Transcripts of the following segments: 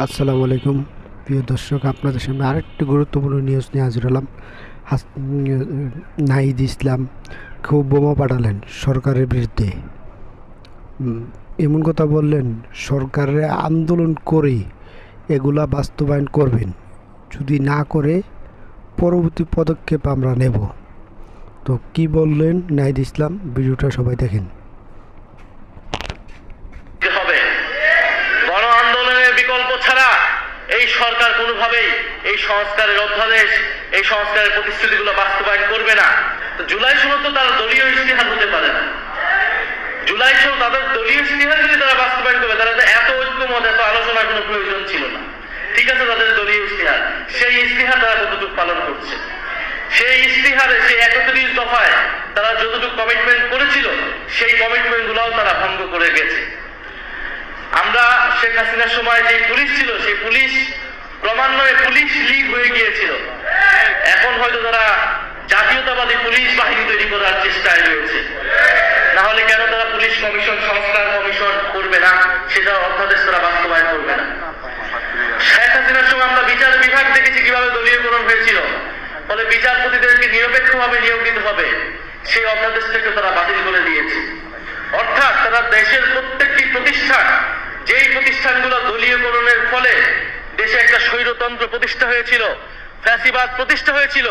আসসালামু আলাইকুম প্রিয় দর্শক, আপনাদের সামনে আরেকটি গুরুত্বপূর্ণ নিউজ নিয়ে হাজির হলাম। নাহিদ ইসলাম খুব বোমা পাঠালেন সরকারের বিরুদ্ধে। এমন কথা বললেন, সরকারের আন্দোলন করে এগুলা বাস্তবায়ন করবেন, যদি না করে পরবর্তী পদক্ষেপ আমরা নেব। তো কি বললেন নাহিদ ইসলাম, ভিডিওটা সবাই দেখেন। গণ আন্দোলনের বিকল্প ছাড়া এই সরকার কোনোভাবেই এই সংস্কারের অধ্যাদেশ, এই সংস্কারের প্রতিশ্রুতিগুলো বাস্তবায়ন করবে না। তো জুলাই সহ তো তারা দলীয় ইশতেহার হতে পারে না। জুলাই সহ তাদের দলীয় ইশতেহার যদি তারা বাস্তবায়ন করবে, তাহলে এত ঐক্যমত, এত আলোচনার কোনো প্রয়োজন ছিল না। ঠিক আছে, তাদের দলীয় ইশতেহার, সেই ইশতেহার তারা কতটুকু পালন করছে? সেই ইশতেহারে, সেই 31 দফায় তারা যতটুকু কমিটমেন্ট করেছিল, সেই কমিটমেন্ট গুলাও তারা ভঙ্গ করে গেছে। আমরা শেখ হাসিনার সময় যে পুলিশ ছিল, সেই পুলিশ ক্রমান্বয়ে পুলিশ লীগ হয়ে গিয়েছিল। এখন হয়তো তারা জাতীয়তাবাদী পুলিশ বাহিনী তৈরি করার চেষ্টায় রয়েছে। না হলে কেন তারা পুলিশ কমিশন, সংস্কার কমিশন করবে না? সেটা অধ্যাদেশ তারা বাস্তবায়ন করবে না। শেখ হাসিনার সময় আমরা বিচার বিভাগ দেখেছি কিভাবে দলীয়করণ হয়েছিল, ফলে বিচারপতিদেরকে নিরপেক্ষভাবে নিয়োগ দিতে হবে, সেই অধ্যাদেশটাকে তারা বাতিল করে দিয়েছে। অর্থাৎ তারা দেশের প্রত্যেকটি প্রতিষ্ঠান, যেই প্রতিষ্ঠানগুলো দলীয়করণের ফলে দেশে একটা স্বৈরতন্ত্র প্রতিষ্ঠা হয়েছিল, ফ্যাসিবাদ প্রতিষ্ঠা হয়েছিল,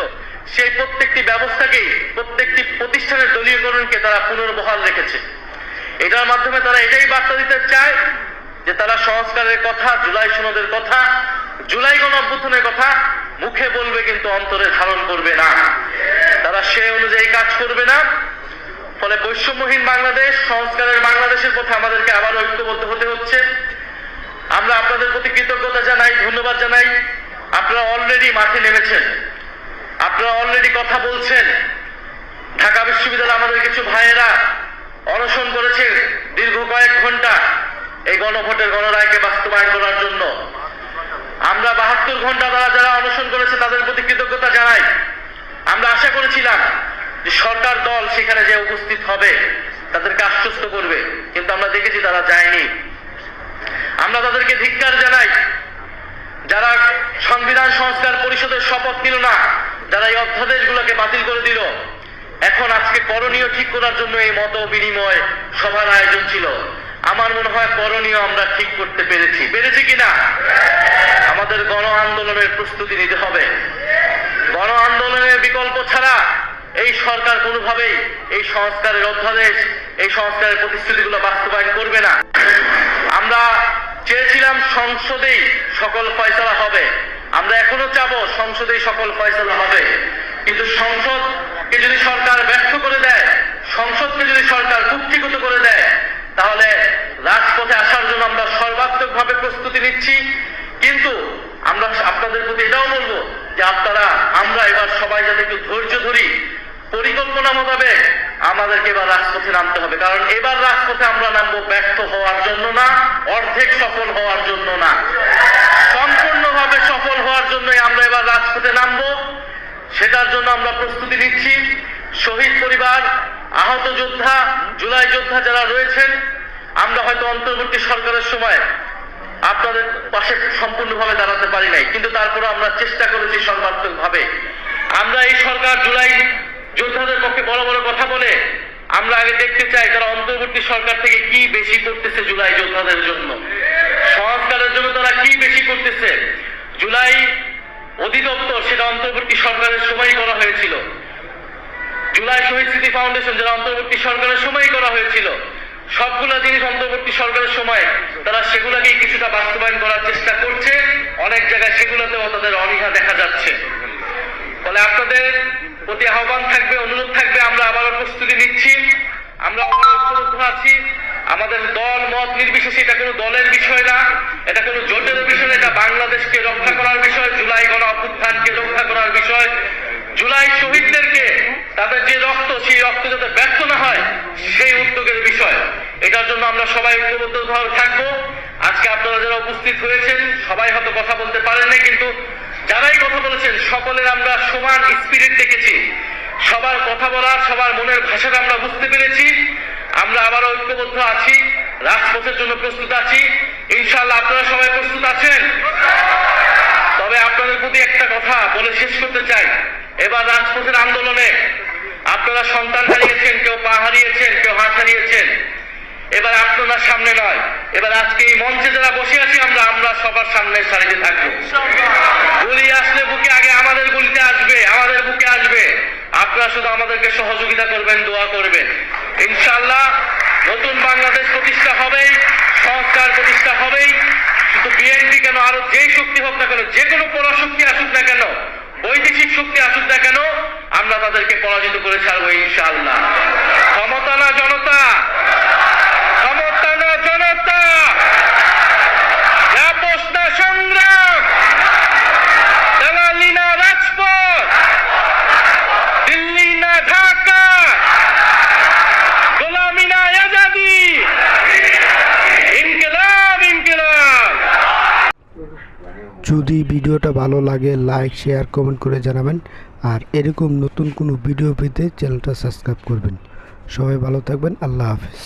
সেই প্রত্যেকটি ব্যবস্থাকেই, প্রত্যেকটি প্রতিষ্ঠানের দলীয়করণকে তারা পুনর্বহাল রেখেছে। এটার মাধ্যমে তারা এটাই বার্তা দিতে চায় যে তারা সংস্কারের কথা, জুলাই সনদের কথা, জুলাই গণ অভ্যুত্থানের কথা মুখে বলবে কিন্তু অন্তরে ধারণ করবে না। তারা সে অনুযায়ী কাজ করবে না। ফলে বৈষম্যহীন বাংলাদেশ, সংস্কারের বাংলাদেশের পথে আমাদেরকে আবার ঐক্যবদ্ধ হতে হচ্ছে। আমরা আপনাদের প্রতি কৃতজ্ঞতা জানাই, ধন্যবাদ জানাই। আপনারা অলরেডি মাঠে নেমেছেন, আপনারা অলরেডি কথা বলছেন। ঢাকা বিশ্ববিদ্যালয়ে আমাদের কিছু ভাইয়েরা অনশন করেছে দীর্ঘ কয়েক ঘন্টা এই গণভোটের গণরায়কে বাস্তবায়ন করার জন্য। আমরা 72 ঘন্টা তারা যারা অনশন করেছে তাদের প্রতি কৃতজ্ঞতা জানাই। আমরা আশা করেছিলাম যে সরকার দল সেখানে যে উপস্থিত হবে, তাদেরকে আশ্বস্ত করবে, কিন্তু আমরা দেখেছি তারা যায়নি। আমরা তাদেরকে ধিক্কার জানাই, যারা সংবিধান সংস্কার পরিষদের শপথ নিল না, যারা এই অধ্যাদেশগুলোকে বাতিল করে দিল। এখন আজকে করণীয় ঠিক করার জন্য এই মত বিনিময় সভার আয়োজন ছিল। আমার মনে হয় করণীয় আমরা ঠিক করতে পেরেছি কিনা? আমাদের গণ আন্দোলনের প্রস্তুতি নিতে হবে। গণ আন্দোলনের বিকল্প ছাড়া এই সরকার কোনোভাবেই এই সংস্কারের অধ্যাদেশ, এই সংস্কারের প্রতিশ্রুতিগুলো বাস্তবায়ন করবে না। আমরা চেয়েছিলাম সংসদেই সকল ফয়সালা হবে, আমরা এখনো চাবো সংসদেই সকল ফয়সালা হবে। কিন্তু সংসদকে যদি সরকার ব্যর্থ করে দেয়, সংসদকে যদি সরকার কুক্ষিগত করে দেয়, তাহলে রাজপথে আসার জন্য আমরা সর্বাত্মকভাবে প্রস্তুতি নিচ্ছি। কিন্তু আমরা আপনাদের প্রতি এটাও বলবো যে আমরা এবার সবাই যাতে একটু ধৈর্য ধরি, পরিকল্পনা মোতাবেক আমাদেরকে এবার রাজপথে নামতে হবে। কারণ এবার রাজপথে আমরা নামবো ব্যর্থ হওয়ার জন্য না, অর্ধেক সফল হওয়ার জন্য না, সম্পূর্ণভাবে সফল হওয়ার জন্যই আমরা এবার রাজপথে নামবো। সেটার জন্য আমরা প্রস্তুতি নিচ্ছি। শহীদ পরিবার, আহত যোদ্ধা, জুলাই যোদ্ধা যারা রয়েছেন, আমরা হয়তো অন্তর্বর্তী সরকারের সময় আপনাদের পাশে সম্পূর্ণভাবে দাঁড়াতে পারি নাই, কিন্তু তারপরে আমরা চেষ্টা করেছি সর্বাত্মকভাবে। আমরা এই সরকার জুলাই যোদ্ধাদের পক্ষে বড় বড় কথা বলে আমরা আগে দেখতে চাই তারা অন্তর্বর্তী সরকার থেকে কি বেশি করতেছে জুলাই যোদ্ধাদের জন্য, সংস্কারের জন্য তারা কি বেশি করতেছে। জুলাই অধিদপ্তর সেটা অন্তর্বর্তী সরকারের সময়ই করা হয়েছিল। জুলাই শহীদ স্মৃতি ফাউন্ডেশন যারা অন্তর্বর্তী সরকারের সময়ই করা হয়েছিল। সবগুলা জিনিস অন্তর্বর্তী সরকারের সময় তারা সেগুলাকেই কিছুটা বাস্তবায়ন করার চেষ্টা করছে। অনেক জায়গায় সেগুলোতেও তাদের অনীহা দেখা যাচ্ছে। ফলে আপনাদের প্রতি আহ্বান থাকবে, অনুরোধ থাকবে, আমরা আবারও প্রস্তুতি নিচ্ছি, আমরা ঐক্যবদ্ধ আছি। আমাদের দল মত নির্বিশেষে, এটা কোনো দলের বিষয় না, এটা কোনো জোটের বিষয় না, এটা বাংলাদেশকে রক্ষা করার বিষয়, জুলাই গণ অভ্যুত্থানকে রক্ষা করার বিষয়, জুলাই শহীদদেরকে তাদের যে রক্ত, সেই রক্ত যাতে ব্যর্থ না হয় সেই উদ্যোগের বিষয়। এটার জন্য আমরা সবাই ঐক্যবদ্ধভাবে থাকবো। আজকে আপনারা যারা উপস্থিত হয়েছেন সবাই হয়তো কথা বলতে পারেন নাই, কিন্তু যারাই কথা বলেছেন সকলের আমরা সমান স্পিরিট দেখেছি। সবার কথা বলার, সবার মনের ভাষাটা আমরা বুঝতে পেরেছি। আমরা আবার ঐক্যবদ্ধ আছি, রাজপথের জন্য প্রস্তুত আছি। ইনশাআল্লাহ আপনারা সবাই প্রস্তুত আছেন? তবে আপনাদের প্রতি একটা কথা বলে শেষ করতে চাই। এবার রাজপথের আন্দোলনে আপনারা সন্তান হারিয়েছেন, কেউ পা হারিয়েছেন, কেউ হাত হারিয়েছেন। এবার আপনারা সামনে নয়, এবার আজকে এই মঞ্চে যারা বসে আছি আমরা সবার সামনে সারিতে থাকবো। গুলি আসলে বুকে আগে আমাদের গুলিতে আসবে, আমাদের বুকে আসবে। আপনারা শুধু আমাদেরকে সহযোগিতা করবেন, দোয়া করবেন। ইনশাআল্লাহ নতুন বাংলাদেশ প্রতিষ্ঠা হবেই, সংস্কার প্রতিষ্ঠা হবেই। শুধু বিএনপি কেন, আরো যেই শক্তি হোক না কেন, যে কোনো পরাশক্তি আসুক না কেন, বৈদেশিক শক্তি আসুক না কেন, আমরা তাদেরকে পরাজিত করে ছাড়বো ইনশাআল্লাহ। ক্ষমতা না জনতা, ক্ষমতা না জনতা, আপোষ না সংগ্রাম, দালালি না রাজপথ, দিল্লি না ঢাকা, গোলামি না আজাদি, ইনকিলাব ইনকিলাব। যদি ভিডিওটা ভালো লাগে লাইক শেয়ার কমেন্ট করে জানাবেন, আর এরকম নতুন কোনো ভিডিও পেতে চ্যানেলটা সাবস্ক্রাইব করবেন। সবাই ভালো থাকবেন। আল্লাহ হাফেজ।